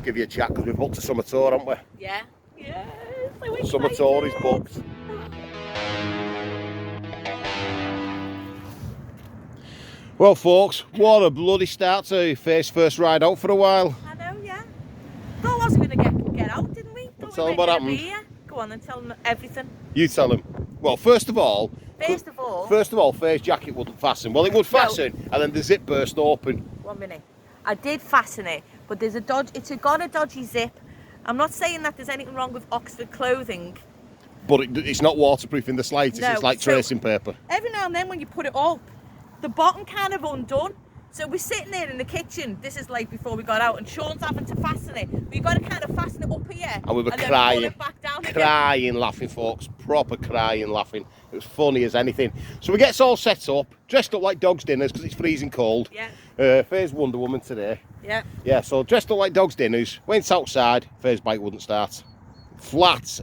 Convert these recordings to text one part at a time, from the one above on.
give you a chat because we've booked a summer tour, haven't we? Yeah. Yeah. Summer tour is booked. Well, folks, what a bloody start to Faye's first ride out for a while. I know, yeah. Thought I was going to get out, didn't we? Tell them what happened. Go on and tell them everything. You tell them. Well, first of all, Faye's jacket wouldn't fasten. Well, it would fasten, and then the zip burst open. 1 minute. I did fasten it, but there's a got a dodgy zip. I'm not saying that there's anything wrong with Oxford clothing. But it's not waterproof in the slightest. No, it's like tracing paper. Every now and then when you put it up, the bottom kind of undone. So we're sitting there in the kitchen. This is like before we got out, and Shaun's having to fasten it. But you got to kind of fasten it up here. And we were crying, laughing, folks. Proper crying, laughing. It was funny as anything. So we get us all set up, dressed up like dogs' dinners because it's freezing cold. Yeah. Faye's Wonder Woman today. Yeah. Yeah. So dressed up like dogs' dinners. Went outside. Faye's bike wouldn't start. Flat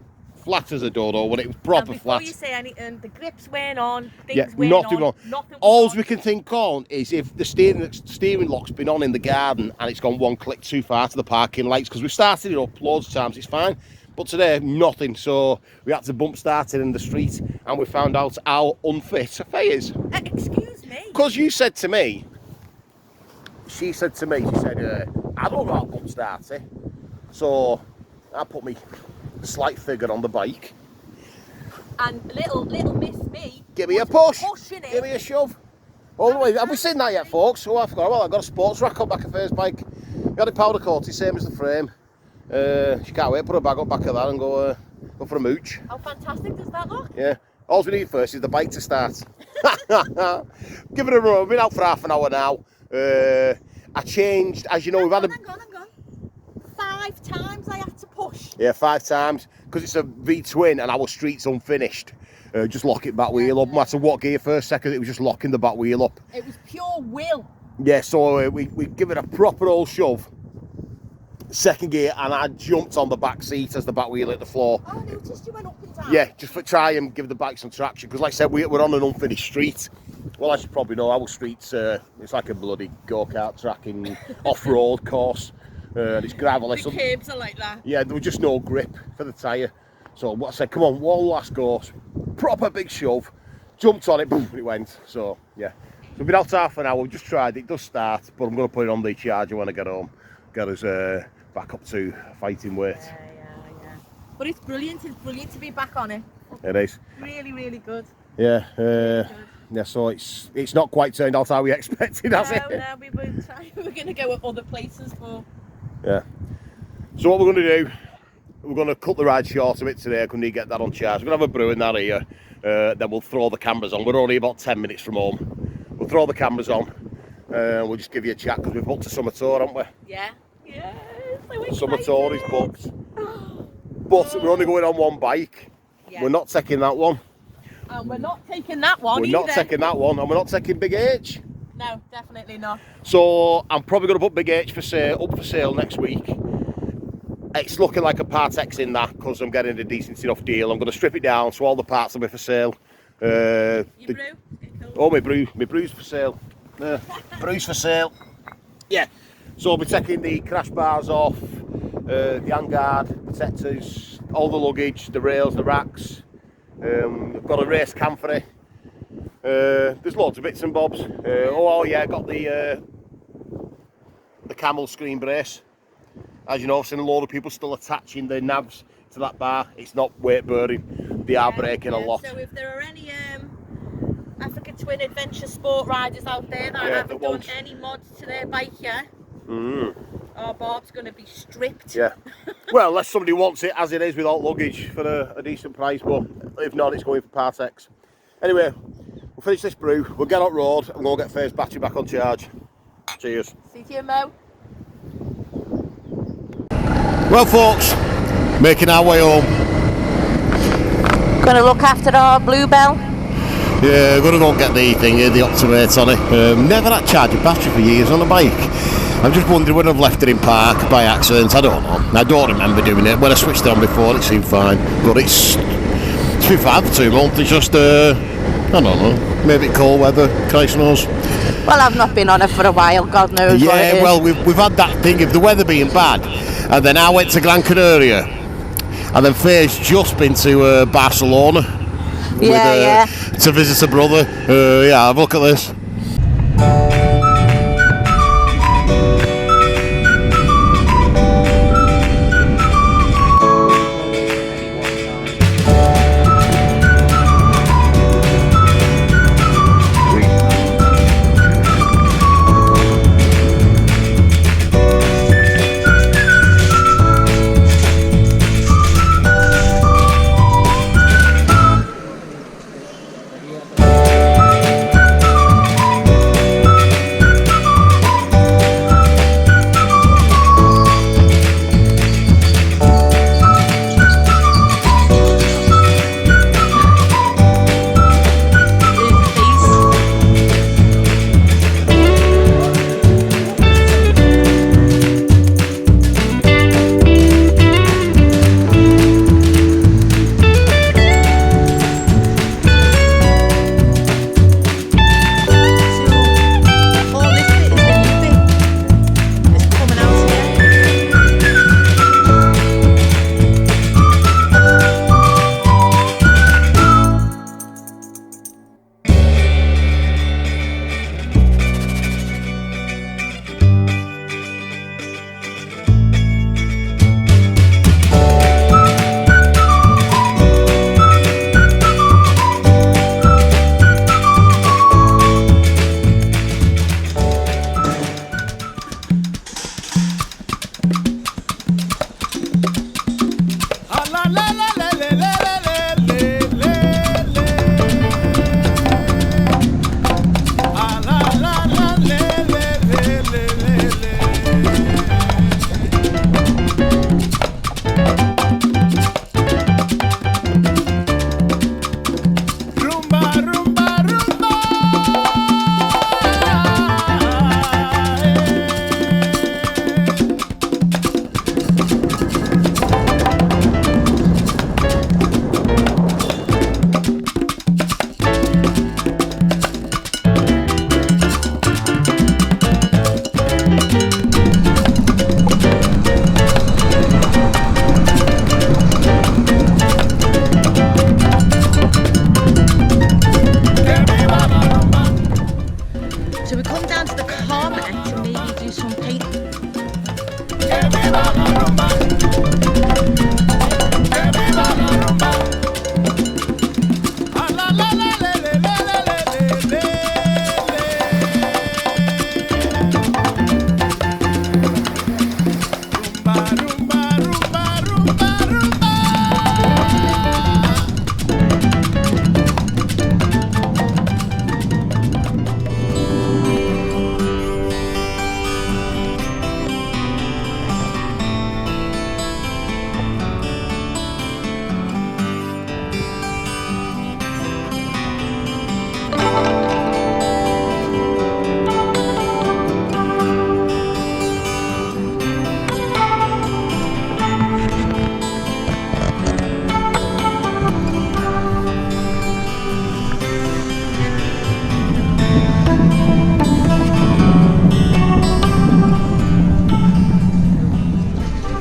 as a dodo, when it was proper flat. Before you say anything, the grips weren't on, nothing on. All we can think on is if the steering lock's been on in the garden and it's gone one click too far to the parking lights, because we've started it up loads of times, it's fine. But today, nothing, so we had to bump start it in the street, and we found out how unfit Faye is. Excuse me? Because you said to me, she said, I don't know how to bump start it. So I put me slight figure on the bike, and little miss me, give me a push, give me a shove all the way. Have we seen that yet, folks? Oh, I've got a sports rack on back of Faye's bike. Got it powder coated, same as the frame. She can't wait, put her bag up back of that and go for a mooch. How fantastic does that look? Yeah, all we need first is the bike to start. Give it a run. We've been out for half an hour now. I changed, as you know, hang on. 5 times I had to push. Yeah, 5 times, because it's a V-twin and our street's unfinished. Just lock it back wheel up. No matter what gear first, second, it was just locking the back wheel up. It was pure will. Yeah, so we give it a proper old shove. Second gear, and I jumped on the back seat as the back wheel hit the floor. Oh, I noticed you went up and down. Yeah, just to try and give the bike some traction, because like I said, we're on an unfinished street. Well, as you probably know, our street's it's like a bloody go-kart track in off-road course. It's gravel. The curbs are like that. Yeah, there was just no grip for the tyre. So what I said, come on, one last go. Proper big shove. Jumped on it, boom, it went. So, yeah. So we've been out half an hour. We've just tried it. It does start, but I'm going to put it on the charger when I get home. Get us back up to fighting weight. Yeah. But it's brilliant. It's brilliant to be back on it. It is. Really, really good. Yeah. Yeah, so it's not quite turned out how we expected, has it? No, we were trying. We were going to go at other places for. Yeah. So what we're going to do, we're going to cut the ride short a bit today. I couldn't get that on charge. We're going to have a brew in that here. Then we'll throw the cameras on. We're only about 10 minutes from home. We'll throw the cameras on. We'll just give you a chat because we've booked a summer tour, haven't we? Yeah. Summer tour is booked. But we're only going on one bike. Yeah. We're not taking that one. And we're not taking that one either. We're not taking that one, and we're not taking Big H. No, definitely not. So I'm probably going to put Big H up for sale next week. It's looking like a Part X in that because I'm getting a decent enough deal. I'm going to strip it down so all the parts will be for sale. Your brew? Oh, my brew's for sale. Brew's for sale. Yeah. So I'll be taking the crash bars off, the handguard, protectors, all the luggage, the rails, the racks. I've got a race cam for it. There's loads of bits and bobs. I got the camel screen brace. As you know, I've seen a load of people still attaching their nabs to that bar. It's not weight bearing. They are breaking a lot. So if there are any Africa Twin Adventure Sport riders out there that haven't done any mods to their bike yet, our Bob's going to be stripped. Yeah. Well, unless somebody wants it as it is without luggage for a decent price, but if not, it's going for Part X. Anyway, we'll finish this brew, we'll get on road, and we'll get Faye's battery back on charge. Cheers. See you, Mo. Well, folks, making our way home. Gonna look after our Bluebell. Yeah, gonna go and get the thing here, the Optimate on it. Never had charging battery for years on a bike. I'm just wondering whether I've left it in park by accident. I don't know. I don't remember doing it. When I switched it on before, it seemed fine. But it's been fine for 2 months. It's just, I don't know, maybe cold weather, Christ knows. Well, I've not been on it for a while, God knows what it is. Yeah, well, we've had that thing of the weather being bad. And then I went to Gran Canaria. And then Fayes just been to Barcelona. To visit a brother. Yeah, have a look at this.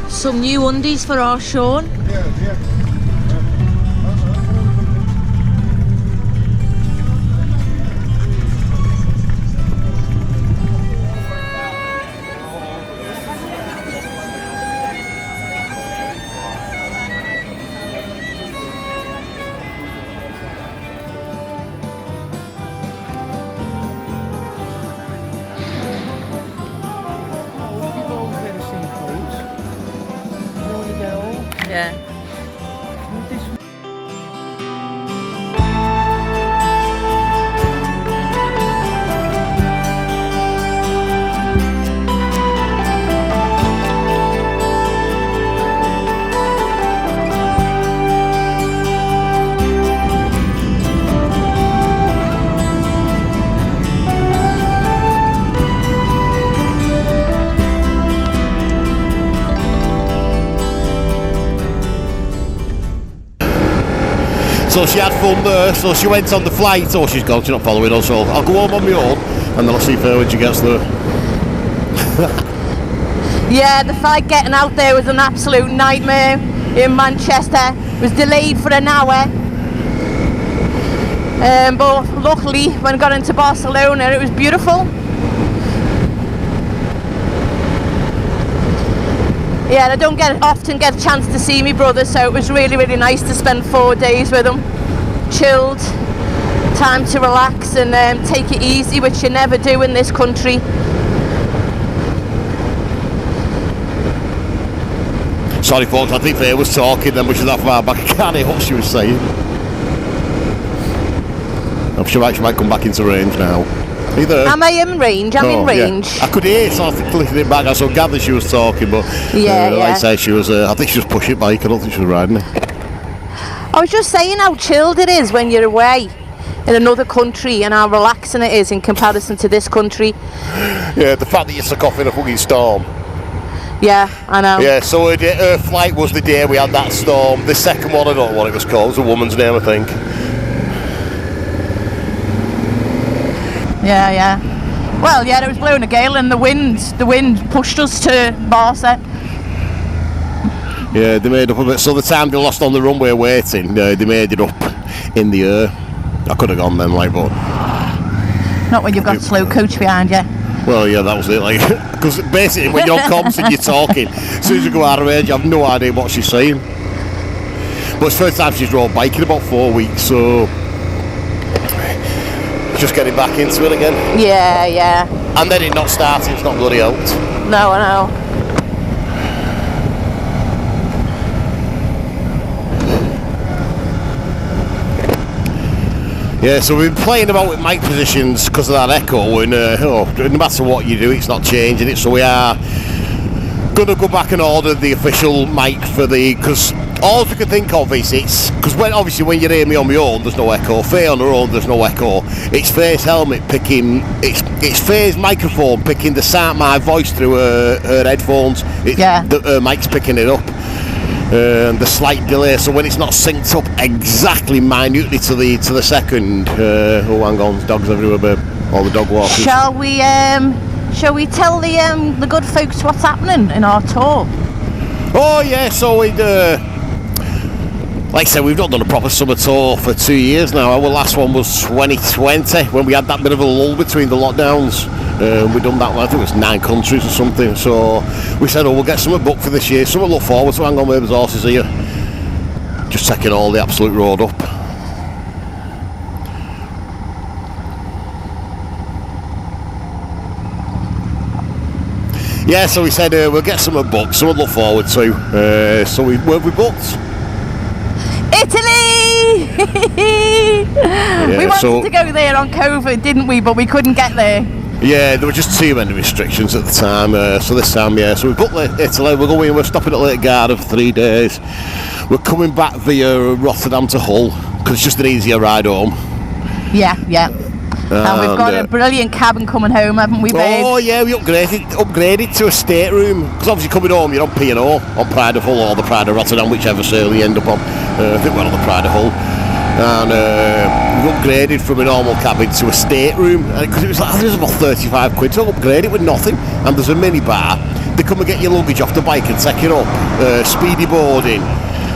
Some new undies for our Shaun. Yeah. Yeah. So she had fun there, so she went on the flight. Oh, she's gone, she's not following us, so I'll go home on my own and then I'll see her when she gets there. Yeah, the flight getting out there was an absolute nightmare in Manchester. It was delayed for an hour. But luckily, when I got into Barcelona, it was beautiful. Yeah, I don't often get a chance to see my brother, so it was really, really nice to spend 4 days with him. Chilled, time to relax and take it easy, which you never do in this country. Sorry folks, I think Faye was talking then, which is that far back. I can't hear what she was saying. I'm sure she might come back into range now. Are you there? Am I in range? I'm in range. Yeah. I could hear sort of clicking it back. I sort of gathered she was talking, but yeah. like I say, she was. I think she was pushing bike. I don't think she was riding it. I was just saying how chilled it is when you're away in another country and how relaxing it is in comparison to this country. Yeah, the fact that you took off in a fucking storm. Yeah, I know. Yeah, so her flight was the day we had that storm. The second one, I don't know what it was called. It was a woman's name, I think. Yeah. Well, yeah, it was blowing a gale and the wind pushed us to Barca. Yeah, they made up a bit. So the time they lost on the runway waiting, they made it up in the air. I could have gone then, like, but... Not when you've got a slow coach behind you. Well, yeah, that was it, like... Because basically, when you're on comms and you're talking, as soon as you go out of range, you have no idea what she's saying. But it's the first time she's rode bike in about 4 weeks, so... Just getting back into it again. Yeah. And then it not starting, it's not bloody helped. No, I know. Yeah, so we've been playing about with mic positions because of that echo, and no matter what you do, it's not changing it. So we are going to go back and order the official mic for the, because all we can think of is because obviously when you hear me on my own, there's no echo. Faye on her own, there's no echo. It's Faye's helmet picking, it's Faye's microphone picking the sound, my voice through her headphones. Her mic's picking it up. The slight delay, so when it's not synced up exactly minutely to the second. Oh, hang on, dogs everywhere, babe. All the dog walkers. Shall we tell the good folks what's happening in our tour? Oh yeah, so we'd like I said, we've not done a proper summer tour for 2 years now. Our last one was 2020 when we had that bit of a lull between the lockdowns. We've done that one, I think it was 9 countries or something, so we said, we'll get something booked for this year, something to look forward to. Hang on, babe, there's horses here. Just taking all the absolute road up. Yeah, so we said we'll get something booked, something to look forward to. So where we booked? Italy! We wanted to go there on COVID, didn't we? But we couldn't get there. Yeah, there were just too many restrictions at the time. So this time, yeah. So we booked Italy. We're stopping at Lake Garda for 3 days. We're coming back via Rotterdam to Hull because it's just an easier ride home. Yeah. And we've got a brilliant cabin coming home, haven't we, babe? Oh yeah, we upgraded to a stateroom because obviously coming home you're on P&O, on Pride of Hull or the Pride of Rotterdam, whichever sail you end up on. I think we're on the Pride of Hull, and we upgraded from a normal cabin to a stateroom because it was about 35 quid to upgrade it with nothing. And there's a mini bar. They come and get your luggage off the bike and take it up. Speedy boarding.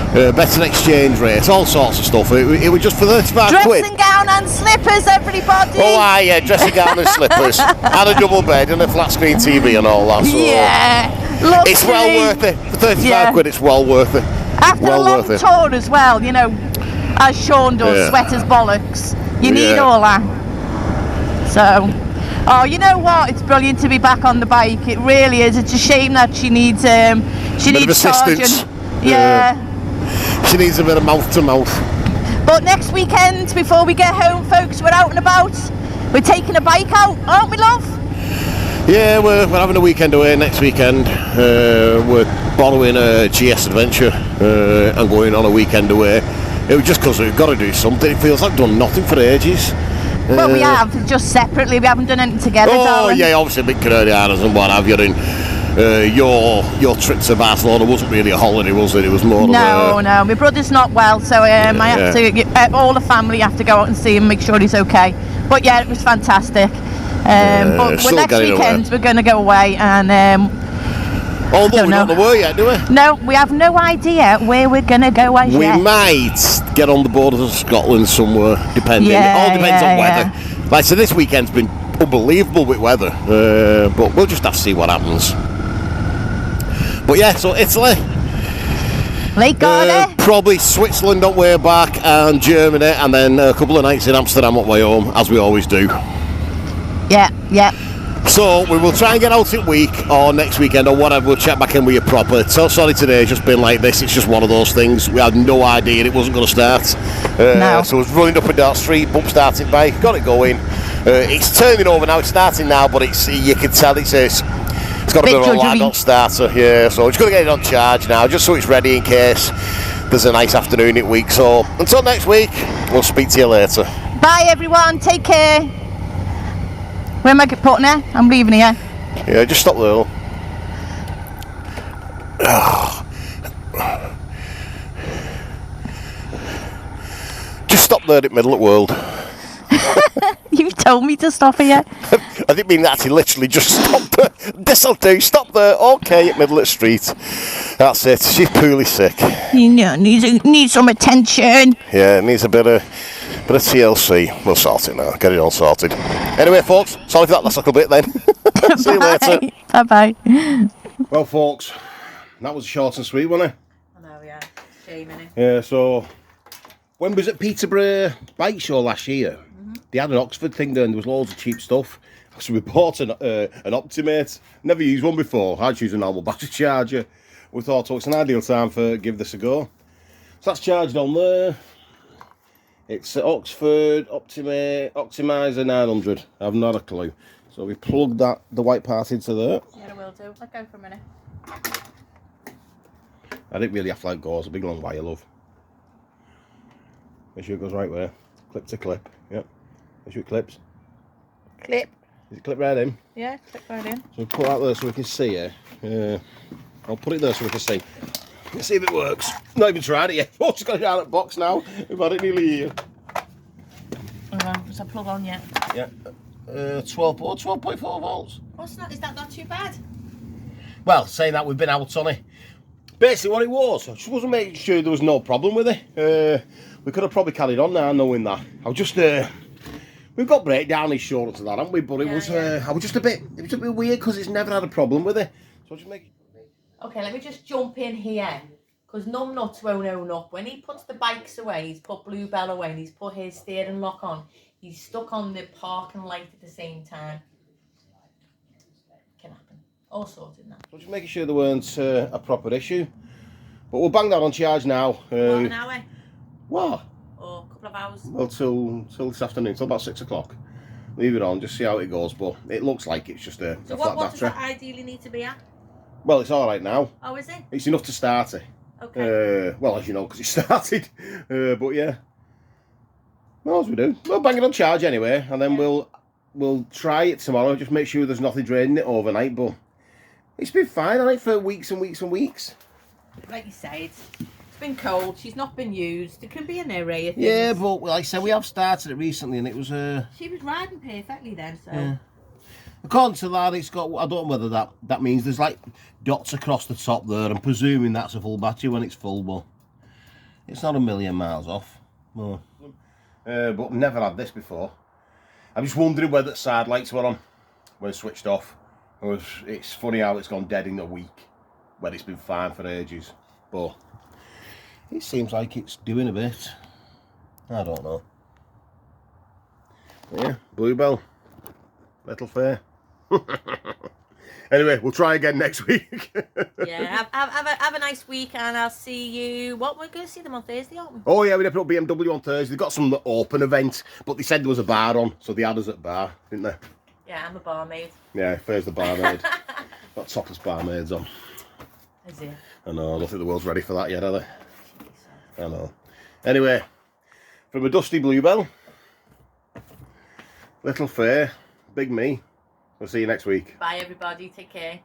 Better exchange rates, all sorts of stuff. It was just for 35 quid. Dressing gown and slippers, everybody. Oh, aye, yeah, dressing gown and slippers, and a double bed and a flat screen TV and all that. So yeah, it's well worth it. For 35 quid, it's well worth it. After a long tour as well, you know, as Shaun does, sweaters bollocks. You need all that. So, oh, you know what? It's brilliant to be back on the bike. It really is. It's a shame that she needs assistance. Yeah. She needs a bit of mouth to mouth. But next weekend, before we get home, folks, we're out and about. We're taking a bike out, aren't we, love? Yeah, we're having a weekend away next weekend. We're borrowing a GS Adventure and going on a weekend away. It was just because we've got to do something. It feels like we've done nothing for ages. Well, we have, just separately. We haven't done anything together, darling. Yeah, obviously big Canary Islands and what have you. And your trip to Barcelona wasn't really a holiday, was it? It was more No, my brother's not well, so I have to, all the family have to go out and see him, make sure he's okay. But yeah, it was fantastic. But next weekend we're going to go away and Although we don't know where yet, do we? No, we have no idea where we're going to go as we yet. We might get on the borders of Scotland somewhere, depending. Yeah, it all depends on weather. Yeah. Like, so this weekend's been unbelievable with weather, but we'll just have to see what happens. But yeah, so Italy. Lake Garda. Probably Switzerland on way back, and Germany, and then a couple of nights in Amsterdam on way home, as we always do. Yeah. So we will try and get out in week or next weekend or whatever. We'll check back in with you proper. So sorry today, it's just been like this. It's just one of those things. We had no idea it wasn't going to start. No. So it was running up and down the street, bump starting bike, got it going. It's turning over now. It's starting now, but you can tell it's got a bit of a lag on starter. Yeah, so we're just going to get it on charge now, just so it's ready in case there's a nice afternoon in week. So until next week, we'll speak to you later. Bye everyone. Take care. Where am I putting her? I'm leaving here. Yeah, just stop there. Just stop there at middle of the world. You've told me to stop here. I didn't mean that, he literally just stopped there. This'll do, stop there. Okay, at middle of the street. That's it, she's poorly sick. You know, needs some attention. Yeah, it needs a bit of TLC. We'll sort it now, get it all sorted. Anyway, folks, sorry for that last little bit then. See you later. Bye-bye. Well, folks, that was short and sweet, wasn't it? I know, yeah. Shame, innit? Yeah, so when we was at Peterborough Bike Show last year, they had an Oxford thing there and there was loads of cheap stuff. So we bought an Optimate. Never used one before. I'd use a normal battery charger. We thought, oh, it's an ideal time for give this a go. So that's charged on there. It's Oxford Optimate Optimizer 900. I've not a clue. So we plugged the white part into there. Yeah, I will do. Let go for a minute. I didn't really have to let go. It's a big long wire, love. Make sure it goes right where. Clip to clip. Yep. Make sure it clips. Clip. Is it clip right in? Yeah, clip right in. So we put that there so we can see it. I'll put it there so we can see. Let's see if it works. Not even tried it yet. Oh, it's got it out of the box now. We've had it nearly a year. Is that plug on yet? Yeah. 12.4 volts. Is that not too bad? Well, saying that, we've been out on it. Basically what it was, I just wasn't making sure there was no problem with it. We could have probably carried on now knowing that. I was just, we've got breakdown insurance and that, haven't we? But it was, I was just it was a bit weird because it's never had a problem with it. So I just make. Okay, let me just jump in here. Because numbnuts won't own up. When he puts the bikes away, he's put Bluebell away and he's put his steering lock on. He's stuck on the parking light at the same time. Can happen. All sorted now. So just making sure there weren't a proper issue. But we'll bang that on charge now. An hour? What? Or a couple of hours? Well, till this afternoon, till about 6 o'clock. Leave it on, just see how it goes. But it looks like it's just a So flat what does battery. that ideally need to be at? Well, it's all right now. Oh, is it? It's enough to start it. Okay. Well, as you know, because it started. But yeah. Well, as we do. We'll bang it on charge anyway, and then we'll try it tomorrow. Just make sure there's nothing draining it overnight. But it's been fine, hasn't it, for weeks and weeks and weeks. Like you say, it's been cold. She's not been used. It can be an array of things. Yeah, but like I said, we have started it recently, and it was She was riding perfectly then, so. Yeah. According to that, it's got. I don't know whether that means there's like dots across the top there. I'm presuming that's a full battery when it's full, but it's not a million miles off. No. But I've never had this before. I'm just wondering whether the side lights were on when switched off. It's funny how it's gone dead in a week when it's been fine for ages. But it seems like it's doing a bit. I don't know. But yeah, Bluebell, Little Faye. Anyway, we'll try again next week. Yeah, have a nice week, and I'll see you. We're going to see them on Thursday, aren't we? Oh yeah, we put BMW on Thursday. They've got some open event, but they said there was a bar on, so they had us at bar, didn't they? Yeah, I'm a barmaid. Yeah, Faye's the barmaid. Got topless barmaids on. Is it? I know, I don't think the world's ready for that yet, are they? I know. Anyway, from a dusty Bluebell, Little Faye, Big Me. We'll see you next week. Bye, everybody. Take care.